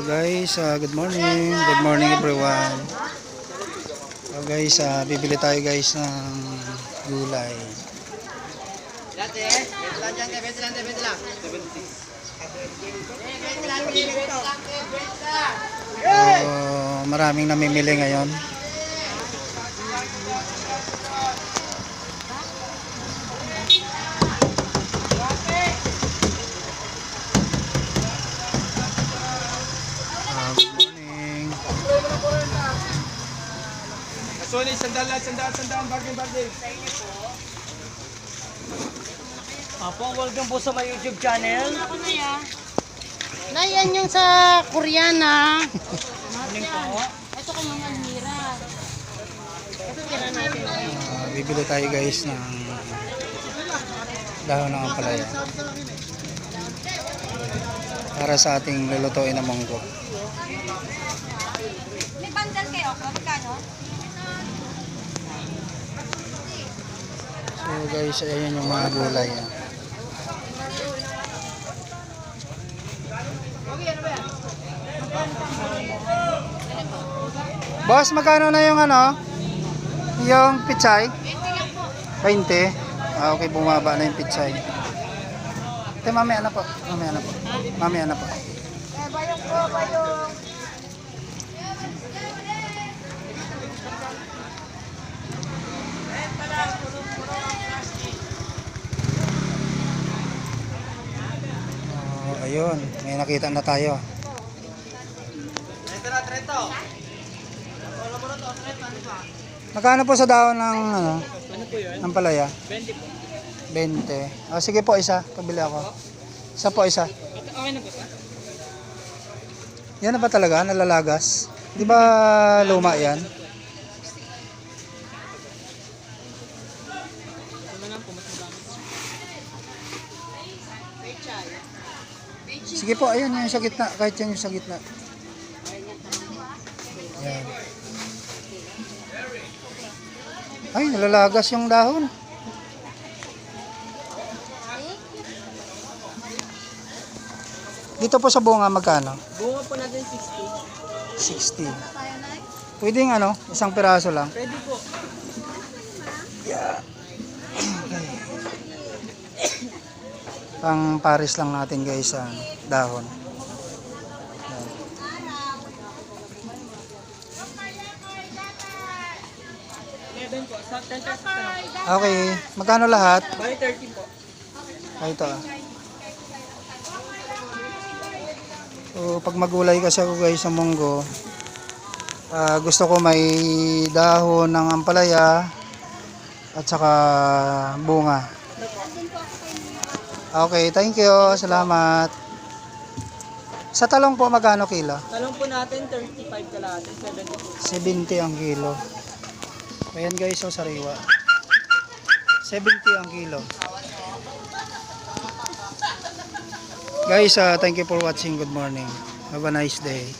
Guys, good morning. Good morning everyone. So guys, bibili tayo guys ng gulay. So, maraming namimili ngayon. Good morning. Sorry, sandal, bagay. Apo, welcome po sa my YouTube channel. Na yan yung sa Koreana. Morning po. Ito kay Mama Mira. Ito tira natin. Bibili tayo guys ng dahon ng ampalaya para sa ating lulutuin na munggo. May bandal kayo, magkano? So guys, ayan yung mga gulay. Boss, magkano na yung ano? Yung pichay? 20. Okay, bumaba na yung pichay. Ito, mamaya na po. Mamaya na po. Bayong po, bayong. Ayun, may nakita na tayo. Magkano po sa dahon ng ano? Ng palaya? 20 po. 20. Sige po, isa. Pabili ako. Isa po, isa. Okay na po ba? Yan na ba talaga? Nalalagas? Di ba luma yan? Sige po, ayun yung sa gitna. Kahit yan yung sa gitna. Yan. Ay, nalalagas yung dahon. Dito po sa bunga, magkano? Bunga po natin 60. 60. Pwedeng ano, isang piraso lang. Pwede po. Yeah. Okay. Pang Paris lang natin guys sa dahon. Yan. Po. Sa 10 pesos na lang. Okay, magkano lahat? Bali 30 po. Ito So, pag magulay kasi ako guys sa munggo, gusto ko may dahon ng ampalaya at saka bunga. Okay, thank you. Salamat. Sa talong po, magkano kilo? Talong po natin 35 kalahati, 70 po. 70 ang kilo. Ayan guys, so sariwa. 70 ang kilo. Guys, thank you for watching. Good morning. Have a nice day.